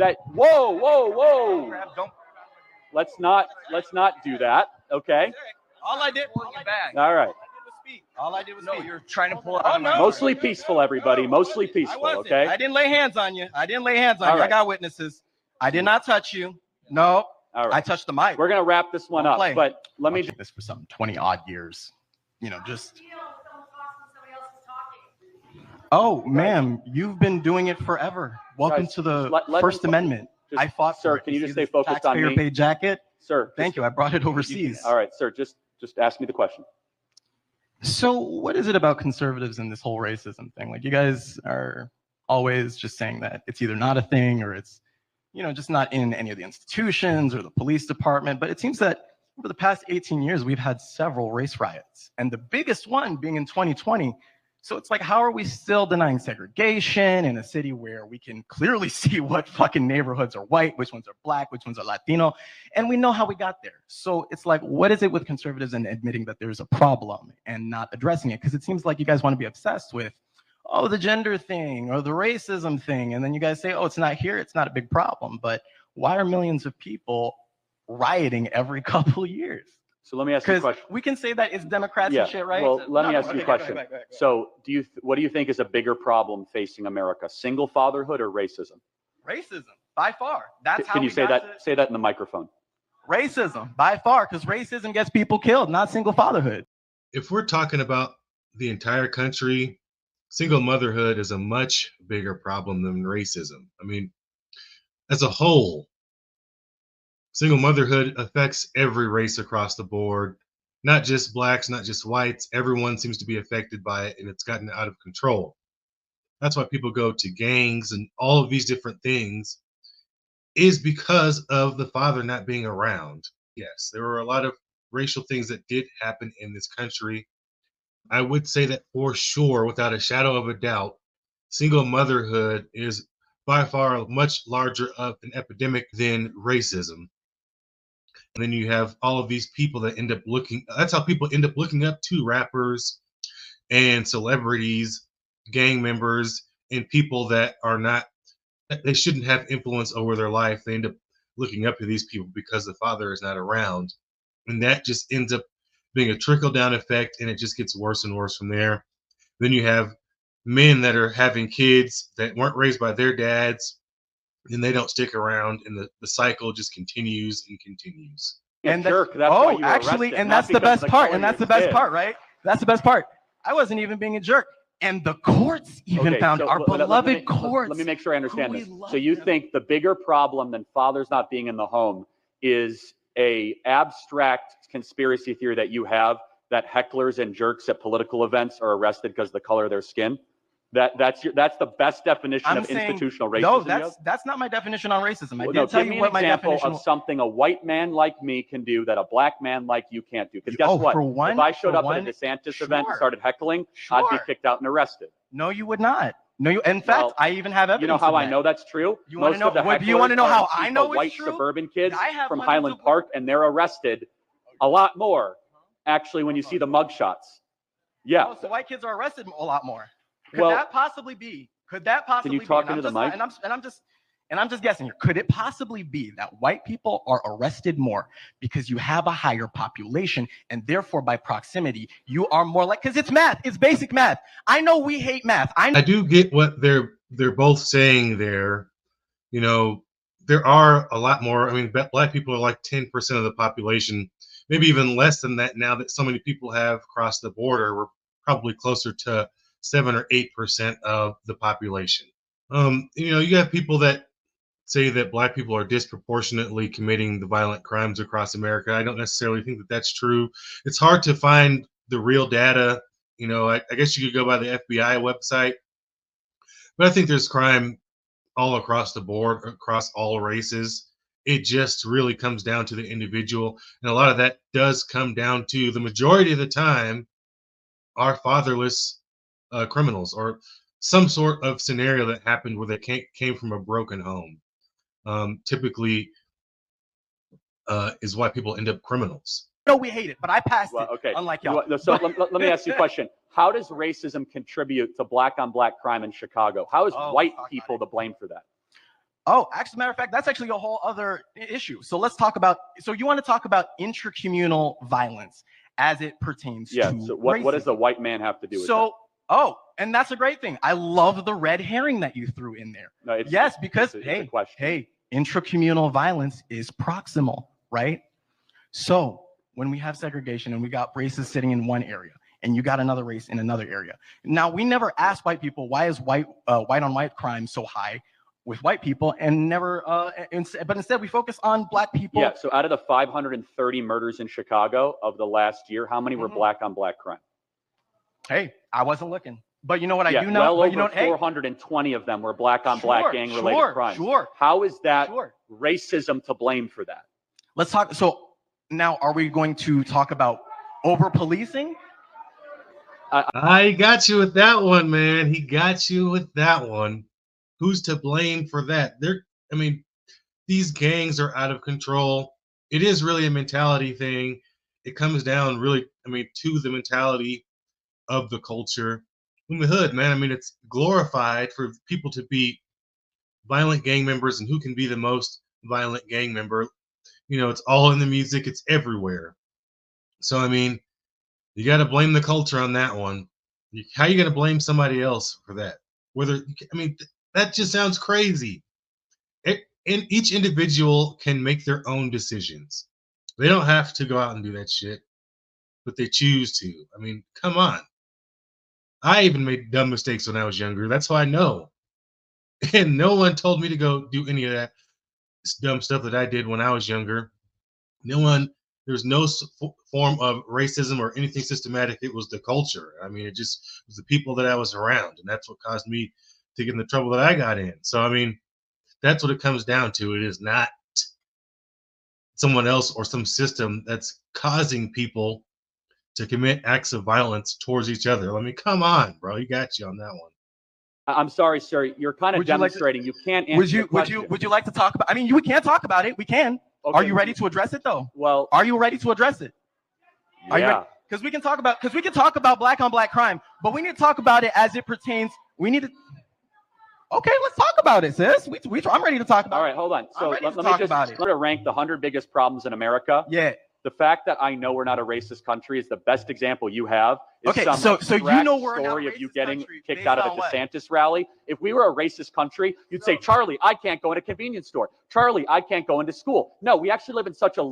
that. Whoa. Let's not do that. Okay. All I did was All right. All I did was speak. You're trying to pull it out. Mostly peaceful, everybody. Mostly peaceful. Okay. I didn't lay hands on you. I got witnesses. I did not touch you. No. All right. I touched the mic. We're gonna wrap this one up, but let me do this for some 20 odd years. Just. Oh, ma'am, you've been doing it forever. Welcome to the First Amendment. I fought for it. Can you just stay focused on me? Taxpayer-paid jacket. Sir. Thank you. I brought it overseas. All right, sir. Just ask me the question. So what is it about conservatives and this whole racism thing? Like, you guys are always just saying that it's either not a thing or it's, just not in any of the institutions or the police department. But it seems that over the past 18 years, we've had several race riots, and the biggest one being in 2020. So it's like, how are we still denying segregation in a city where we can clearly see what fucking neighborhoods are white, which ones are black, which ones are Latino, and we know how we got there. So it's like, what is it with conservatives and admitting that there's a problem and not addressing it? Because it seems like you guys want to be obsessed with, oh, the gender thing or the racism thing, and then you guys say, oh, it's not here, it's not a big problem. But why are millions of people rioting every couple years? So let me ask you a question. We can say that it's Democrats and shit, right? Well, let me ask you a question. Go ahead. So what do you think is a bigger problem facing America? Single fatherhood or racism? Racism, by far. That's how. Can you say that? Say that in the microphone. Racism, by far, because racism gets people killed, not single fatherhood. If we're talking about the entire country, single motherhood is a much bigger problem than racism. I mean, as a whole, single motherhood affects every race across the board, not just blacks, not just whites. Everyone seems to be affected by it, and it's gotten out of control. That's why people go to gangs and all of these different things, is because of the father not being around. Yes, there were a lot of racial things that did happen in this country. I would say that for sure, without a shadow of a doubt, single motherhood is by far much larger of an epidemic than racism. And then you have all of these people that end up that's how people end up looking up to rappers and celebrities, gang members, and people that they shouldn't have influence over their life. They end up looking up to these people because the father is not around. And that just ends up being a trickle-down effect, and it just gets worse and worse from there. Then you have men that are having kids that weren't raised by their dads, and they don't stick around, and the cycle just continues and continues. And Kirk, that's the best part. And that's the best part, right? That's the best part. I wasn't even being a jerk. And the courts even found our beloved courts. Let me make sure I understand this. So you think the bigger problem than fathers not being in the home is a abstract conspiracy theory that you have that hecklers and jerks at political events are arrested because of the color of their skin? That's the best definition of institutional racism. No, that's not my definition on racism. I did tell you what my definition of something a white man like me can do that a black man like you can't do. Because guess what? If I showed up at a DeSantis event and started heckling, I'd be kicked out and arrested. No, you would not. No, in fact, I even have evidence. You know how I know that's true? You want to know? You want to know how I know white it's true? Suburban kids from Highland Park, and they're arrested a lot more. Actually, when you see the mugshots, yeah. Oh, so white kids are arrested a lot more. Could that possibly be? Could that possibly be? Can you talk into the mic? And I'm just guessing here. Could it possibly be that white people are arrested more because you have a higher population, and therefore by proximity you are more like? Because it's math. It's basic math. I know we hate math. I do get what they're both saying there. There are a lot more. I mean, black people are like 10% of the population, maybe even less than that now that so many people have crossed the border. We're probably closer to 7 or 8% of the population. You have people that say that black people are disproportionately committing the violent crimes across America. I don't necessarily think that that's true. It's hard to find the real data. I guess you could go by the FBI website, but I think there's crime all across the board, across all races. It just really comes down to the individual. And a lot of that does come down to, the majority of the time, are fatherless criminals, or some sort of scenario that happened where they came from a broken home. Typically is why people end up criminals. No, we hate it, but I passed it. Okay. Unlike y'all. So let me ask you a question. How does racism contribute to black-on-black crime in Chicago? How is white people to blame for that? Oh, actually, matter of fact, that's actually a whole other issue. So let's talk about. So you want to talk about intra-communal violence as it pertains Yeah. to So what does racism. the white man have to do with that? Oh, and that's a great thing. I love the red herring that you threw in there. No, it's, yes, because it's a question. hey, intra-communal violence is proximal, right? So when we have segregation and we got races sitting in one area and you got another race in another area. Now, we never asked white people, why is white on white crime so high with white people, and never, but instead we focus on black people. Yeah, so out of the 530 murders in Chicago of the last year, how many were black on black crime? Hey, I wasn't looking. But you know what I do know? Well over 420 of them were black on black gang-related crimes. Sure. How is that racism to blame for that? Let's talk. So now, are we going to talk about over-policing? I got you with that one, man. He got you with that one. Who's to blame for that? I mean, these gangs are out of control. It is really a mentality thing. It comes down really, to the mentality of the culture. In the hood, man, it's glorified for people to be violent gang members, and who can be the most violent gang member. It's all in the music. It's everywhere. So, you got to blame the culture on that one. How are you going to blame somebody else for that? That just sounds crazy. And each individual can make their own decisions. They don't have to go out and do that shit, but they choose to. Come on. I even made dumb mistakes when I was younger. That's how I know. And no one told me to go do any of that dumb stuff that I did when I was younger. There's no form of racism or anything systematic. It was the culture. It just was the people that I was around, and that's what caused me to get in the trouble that I got in. So, that's what it comes down to. It is not someone else or some system that's causing people to commit acts of violence towards each other. Come on, bro. You got you on that one. I'm sorry, sir. You're kind of demonstrating you can't answer the question. Would you like to talk about? We can talk about it. We can. Okay. Are you ready to address it, though? Well, are you ready to address it? Yeah. Because we can talk about black on black crime, but we need to talk about it as it pertains. We need to. Okay, let's talk about it, sis. I'm ready to talk about it. All right, hold on. So let me rank the 100 biggest problems in America. Yeah. The fact that I know we're not a racist country is the best example you have. Okay, so you know we're story not of you getting country kicked out of a DeSantis rally. If we were a racist country, you'd say, Charlie, I can't go in a convenience store. Charlie, I can't go into school. No, we actually live in such a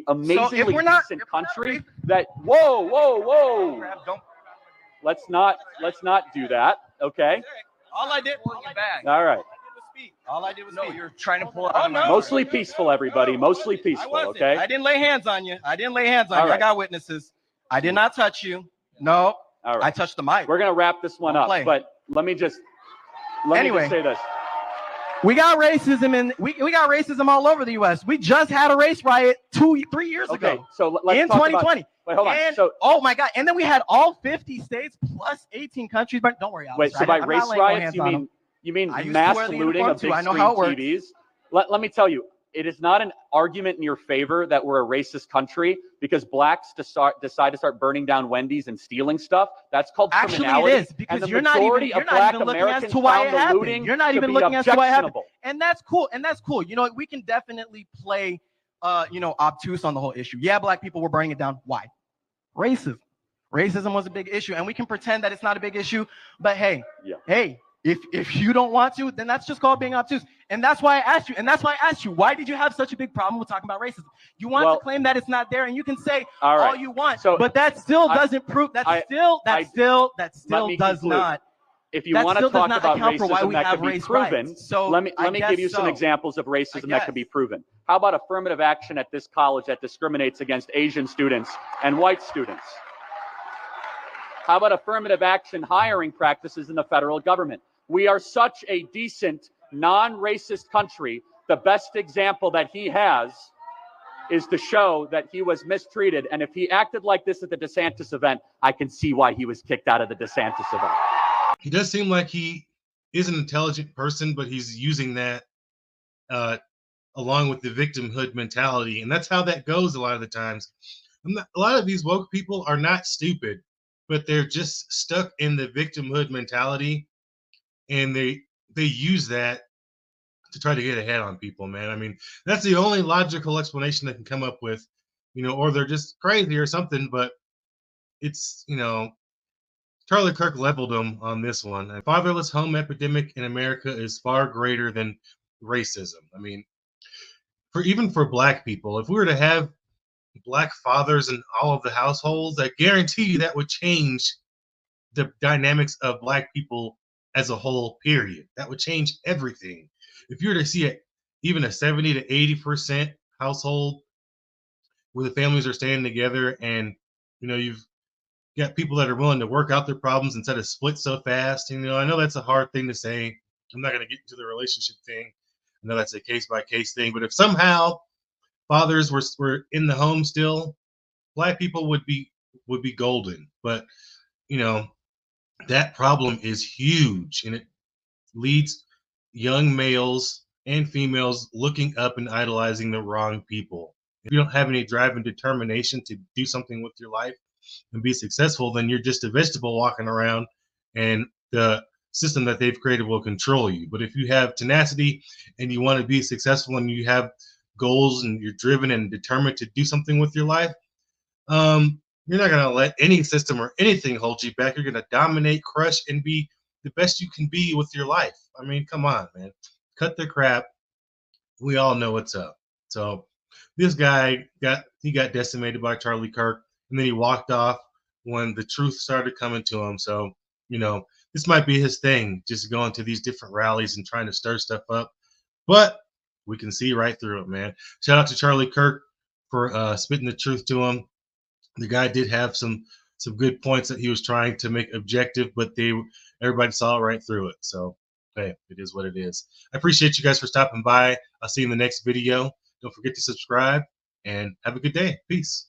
amazingly decent country that whoa. Let's not do that. Okay. All I did. All right. All I did was speak. You're trying to pull out. Mostly peaceful, everybody. Mostly peaceful. Okay. I didn't lay hands on you. I got witnesses. I did not touch you. No. All right. I touched the mic. We're gonna wrap this one up, but let me just say this. We got racism we got racism all over the U.S. We just had a race riot 3 years ago. Okay, so let's in 2020. Wait, hold on. So, oh my God! And then we had all 50 states plus 18 countries. But don't worry, Alex. Wait, so by race riots you mean mass looting of big screen TVs? Let me tell you, it is not an argument in your favor that we're a racist country because blacks decide to start burning down Wendy's and stealing stuff. That's called criminality. It is, because you're not even looking as to why it happened. You're not even looking as to why it happened. And that's cool. You know, we can definitely play, obtuse on the whole issue. Yeah, black people were burning it down. Why? Racism. Racism was a big issue, and we can pretend that it's not a big issue. But hey, if you don't want to, then that's just called being obtuse. And that's why I asked you. Why did you have such a big problem with talking about racism? You want to claim that it's not there, and you can say all you want, but that still doesn't prove. That still does not. If you want to talk about racism that can be proven, let me give you some examples of racism that can be proven. How about affirmative action at this college that discriminates against Asian students and white students? How about affirmative action hiring practices in the federal government? We are such a decent, non-racist country. The best example that he has is to show that he was mistreated. And if he acted like this at the DeSantis event, I can see why he was kicked out of the DeSantis event. He does seem like he is an intelligent person, but he's using that along with the victimhood mentality. And that's how that goes a lot of the times. A lot of these woke people are not stupid, but they're just stuck in the victimhood mentality, and they use that to try to get ahead on people, man. I mean, that's the only logical explanation they can come up with, or they're just crazy or something. But it's, Charlie Kirk leveled them on this one. A fatherless home epidemic in America is far greater than racism. I mean, even for black people, if we were to have black fathers in all of the households, I guarantee you that would change the dynamics of black people as a whole, period. That would change everything. If you were to see even a 70 to 80% household where the families are staying together, and you've got people that are willing to work out their problems instead of split so fast. I know that's a hard thing to say. I'm not going to get into the relationship thing. I know that's a case by case thing. But if somehow fathers were in the home still, black people would be golden. But that problem is huge, and it leads young males and females looking up and idolizing the wrong people. If you don't have any drive and determination to do something with your life and be successful, then you're just a vegetable walking around, and the system that they've created will control you. But if you have tenacity and you want to be successful and you have goals and you're driven and determined to do something with your life, you're not going to let any system or anything hold you back. You're going to dominate, crush, and be the best you can be with your life. I mean, come on, man. Cut the crap. We all know what's up. So this guy got decimated by Charlie Kirk, and then he walked off when the truth started coming to him. So, this might be his thing, just going to these different rallies and trying to stir stuff up. But we can see right through it, man. Shout out to Charlie Kirk for spitting the truth to him. The guy did have some good points that he was trying to make objective, but everybody saw right through it. So, hey, it is what it is. I appreciate you guys for stopping by. I'll see you in the next video. Don't forget to subscribe, and have a good day. Peace.